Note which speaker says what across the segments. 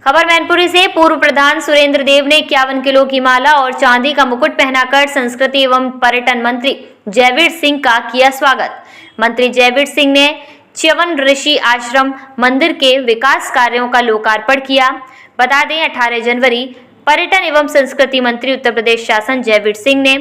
Speaker 1: खबर मैनपुरी से। पूर्व प्रधान सुरेंद्र देव ने 51 किलो की माला और चांदी का मुकुट पहनाकर संस्कृति एवं पर्यटन मंत्री जयवीर सिंह का किया स्वागत। मंत्री जयवीर सिंह ने च्यवन ऋषि आश्रम मंदिर के विकास कार्यों का लोकार्पण किया। बता दें 18 जनवरी पर्यटन एवं संस्कृति मंत्री उत्तर प्रदेश शासन जयवीर सिंह ने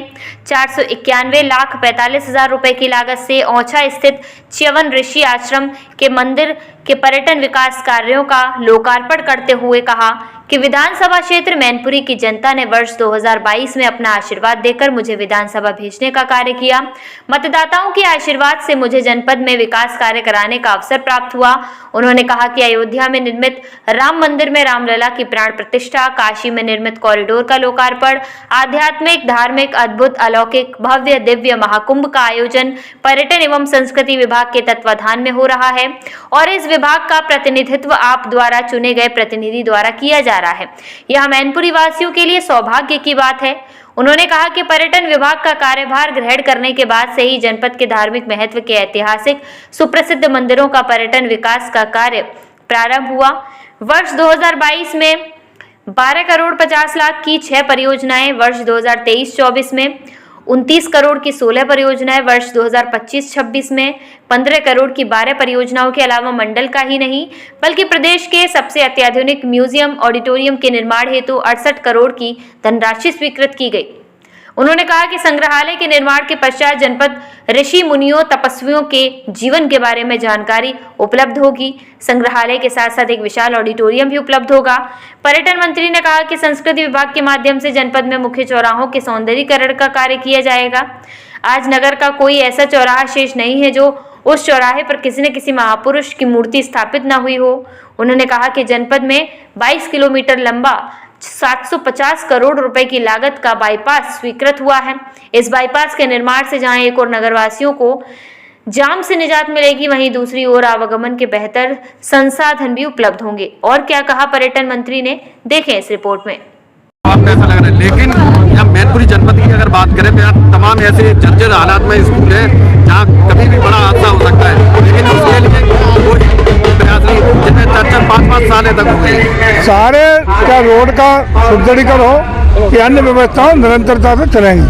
Speaker 1: 491,45,000 रुपए की लागत से औंछा स्थित च्यवन ऋषि आश्रम के मंदिर के पर्यटन विकास कार्यों का लोकार्पण करते हुए कहा कि विधानसभा क्षेत्र मैनपुरी की जनता ने वर्ष 2022 में अपना आशीर्वाद देकर मुझे विधानसभा भेजने का कार्य किया। मतदाताओं के आशीर्वाद से मुझे जनपद में विकास कार्य कराने का अवसर प्राप्त हुआ। उन्होंने कहा कि अयोध्या में निर्मित राम मंदिर में रामलला की प्राण प्रतिष्ठा, काशी में निर्मित कॉरिडोर का लोकार्पण, आध्यात्मिक, धार्मिक, अद्भुत, अलौकिक, भव्य दिव्य महाकुंभ का आयोजन पर्यटन एवं संस्कृति विभाग के तत्वाधान में हो रहा है और इस विभाग का प्रतिनिधित्व आप द्वारा चुने गए प्रतिनिधि द्वारा किया जा रहा है। यह मैनपुरी वासियों के लिए सौभाग्य की बात है। उन्होंने कहा कि पर्यटन विभाग का कार्यभार ग्रहण करने के बाद से ही जनपद के धार्मिक महत्व के ऐतिहासिक सुप्रसिद्ध मंदिरों का पर्यटन विकास का कार्य प्रारंभ हुआ। वर्ष 2022 में 12 करोड़ 50 लाख की 6 परियोजनाएं, वर्ष 2023-24 में 29 करोड़ की 16 परियोजनाएं, वर्ष 2025-26 में 15 करोड़ की 12 परियोजनाओं के अलावा मंडल का ही नहीं बल्कि प्रदेश के सबसे अत्याधुनिक म्यूजियम ऑडिटोरियम के निर्माण हेतु 68 करोड़ की धनराशि स्वीकृत की गई। उन्होंने कहा कि संग्रहालय के निर्माण के पश्चात जनपद ऋषि मुनियों तपस्वियों के जीवन के बारे में जानकारी उपलब्ध होगी। संग्रहालय के साथ साथ एक विशाल ऑडिटोरियम भी उपलब्ध होगा। पर्यटन मंत्री ने कहा कि संस्कृति विभाग के माध्यम से जनपद में मुख्य चौराहों के सौंदर्यीकरण का कार्य किया जाएगा। आज नगर का कोई ऐसा चौराहा शेष नहीं है जो उस चौराहे पर किसी न किसी महापुरुष की मूर्ति स्थापित न हुई हो। उन्होंने कहा कि जनपद में 22 किलोमीटर लंबा 750 करोड़ रुपए की लागत का बाईपास स्वीकृत हुआ है। इस बाईपास के निर्माण से जहां एक और नगरवासियों को जाम से निजात मिलेगी, वहीं दूसरी ओर आवागमन के बेहतर संसाधन भी उपलब्ध होंगे। और क्या कहा पर्यटन मंत्री ने, देखें इस रिपोर्ट में।
Speaker 2: आपको ऐसा लग रहा है, लेकिन यहाँ मैनपुरी जनपद की अगर बात करें तो यहाँ तमाम ऐसे जर्जर हालात में स्कूल है जहाँ कभी भी बड़ा हादसा हो सकता है, लेकिन उसके लिए कोई प्रयास नहीं, जिन्हें 4-4, 5-5 साल तक हो गए।
Speaker 3: सारे का रोड का सुदृढ़ीकरण हो कि अन्य व्यवस्थाओं निरंतरता से चलेंगी।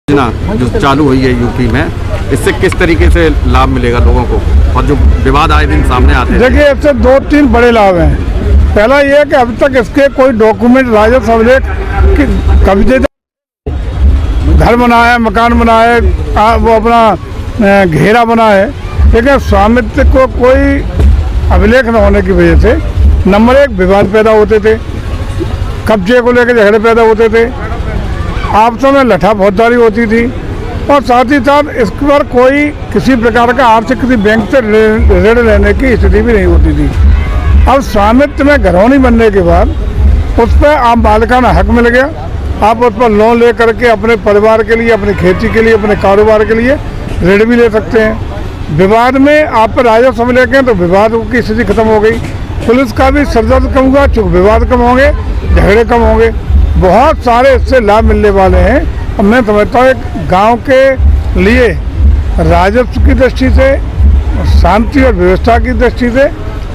Speaker 2: योजना जो चालू हुई है यूपी में, इससे किस तरीके से लाभ मिलेगा लोगों को और जो विवाद आए दिन सामने आते हैं?
Speaker 3: देखिए, इससे 2-3 बड़े लाभ हैं। पहला ये है कि अब तक इसके कोई डॉक्यूमेंट राजस्व अभिलेख कब्जे घर बना है, मकान बना है, वो अपना घेरा बना है, लेकिन स्वामित्व को कोई अभिलेख न होने की वजह से नंबर 1 विवाद पैदा होते थे, कब्जे को लेकर झगड़े पैदा होते थे, आपसों में लठा फौजदारी होती थी और साथ ही साथ इस पर कोई किसी प्रकार का आर्थिक किसी बैंक से ऋण लेने की स्थिति भी नहीं होती थी। अब स्वामित्व में घरौनी बनने के बाद उस पर आप मालिकाना हक मिल गया। आप उस पर लोन ले करके अपने परिवार के लिए, अपनी खेती के लिए, अपने कारोबार के लिए ऋण भी ले सकते हैं। विवाद में आप पर राजस्व अभिलेख हैं तो विवाद की स्थिति खत्म हो गई। पुलिस का भी सरदर्द कम हुआ, चूँकि विवाद कम होंगे, झगड़े कम होंगे। बहुत सारे इससे लाभ मिलने वाले हैं और मैं समझता हूँ एक गाँव के लिए राजस्व की दृष्टि से, शांति और व्यवस्था की दृष्टि से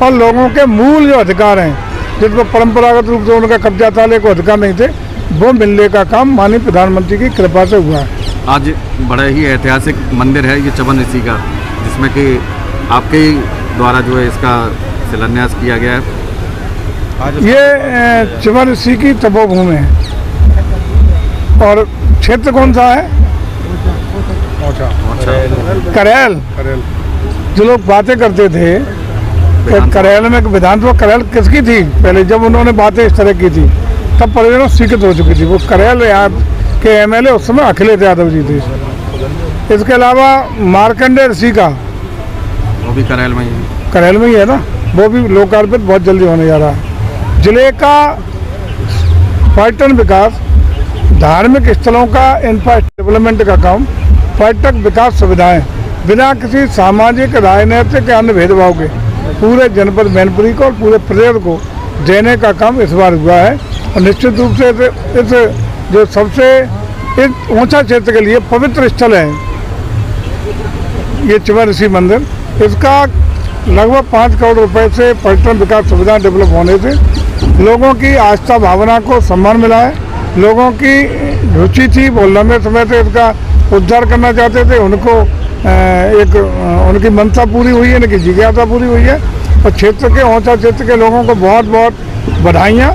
Speaker 3: और लोगों के मूल जो अधिकार हैं जिनको परंपरागत रूप से उनका कब्जा था लेकिन अधिकार नहीं थे, वो मिलने का काम माननीय प्रधानमंत्री की कृपा से हुआ है।
Speaker 2: आज बड़ा ही ऐतिहासिक मंदिर है ये च्यवन ऋषि का, जिसमें कि आपके द्वारा जो है इसका शिलान्यास किया गया है।
Speaker 3: ये च्यवन ऋषि की तपोभूमि है और क्षेत्र कौन सा है? करेल। जो लोग बातें करते थे करेल में विधानसभा, करेल किसकी थी? पहले जब उन्होंने बातें इस तरह की थी तब परिजनों स्वीकृत हो चुकी थी। वो करेल यहाँ के MLA उस समय अखिलेश यादव जी थे। इसके अलावा मार्कंडेय ऋषि का,
Speaker 2: वो भी करेल में ही
Speaker 3: है ना, वो भी लोकार्पित बहुत जल्दी होने जा रहा है। जिले का पर्यटन विकास, धार्मिक स्थलों का इंफ्रास्ट्रक्चर डेवलपमेंट का काम, पर्यटक विकास सुविधाएं बिना किसी सामाजिक, राजनीतिक या अन्य भेदभाव के पूरे जनपद मैनपुरी को और पूरे प्रदेश को देने का काम इस बार हुआ है। और निश्चित रूप से इस जो सबसे इस ऊंचा क्षेत्र के लिए पवित्र स्थल है ये च्यवन ऋषि मंदिर, इसका लगभग 5 करोड़ रुपए से पर्यटन विकास सुविधाएं डेवलप होने से लोगों की आस्था भावना को सम्मान मिला है। लोगों की रुचि थी, वो लंबे समय से इसका उद्धार करना चाहते थे, उनको उनकी मंशा पूरी हुई है, उनकी जिज्ञासा पूरी हुई है। और क्षेत्र के ओंचा क्षेत्र के लोगों को बहुत बहुत बधाइयाँ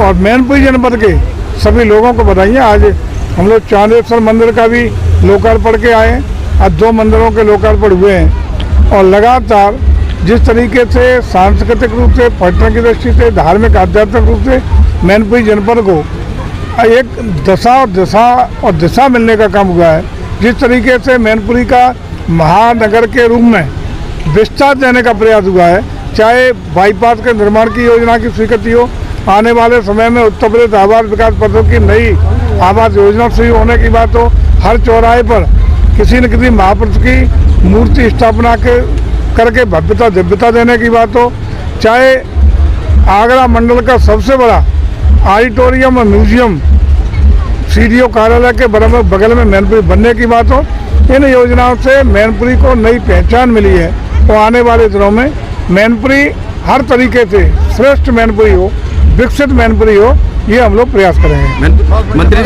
Speaker 3: और मैनपुरी जनपद के सभी लोगों को बधाइयाँ। आज हम लोग चांदेश्वर मंदिर का भी लोकार्पण के आए हैं। आज 2 मंदिरों के लोकार्पण हुए हैं और लगातार जिस तरीके से सांस्कृतिक रूप से, पर्यटन की दृष्टि से, धार्मिक आध्यात्मिक रूप से मैनपुरी जनपद को एक दिशा मिलने का काम हुआ है। जिस तरीके से मैनपुरी का महानगर के रूप में विस्तार देने का प्रयास हुआ है, चाहे बाईपास के निर्माण की योजना की स्वीकृति हो, आने वाले समय में उत्तर प्रदेश आवास विकास पथों की नई आवास योजना शुरू होने की बात हो, हर चौराहे पर किसी न किसी महापुरुष की मूर्ति स्थापना करके भव्यता दिव्यता देने की बात हो, चाहे आगरा मंडल का सबसे बड़ा ऑडिटोरियम और म्यूजियम सीडीओ कार्यालय के बगल में मैनपुरी बनने की बात हो। इन योजनाओं से मैनपुरी को नई पहचान मिली है और आने वाले दिनों में मैनपुरी हर तरीके से श्रेष्ठ मैनपुरी हो, विकसित मैनपुरी हो, ये हम लोग प्रयास करेंगे।
Speaker 2: मंत्री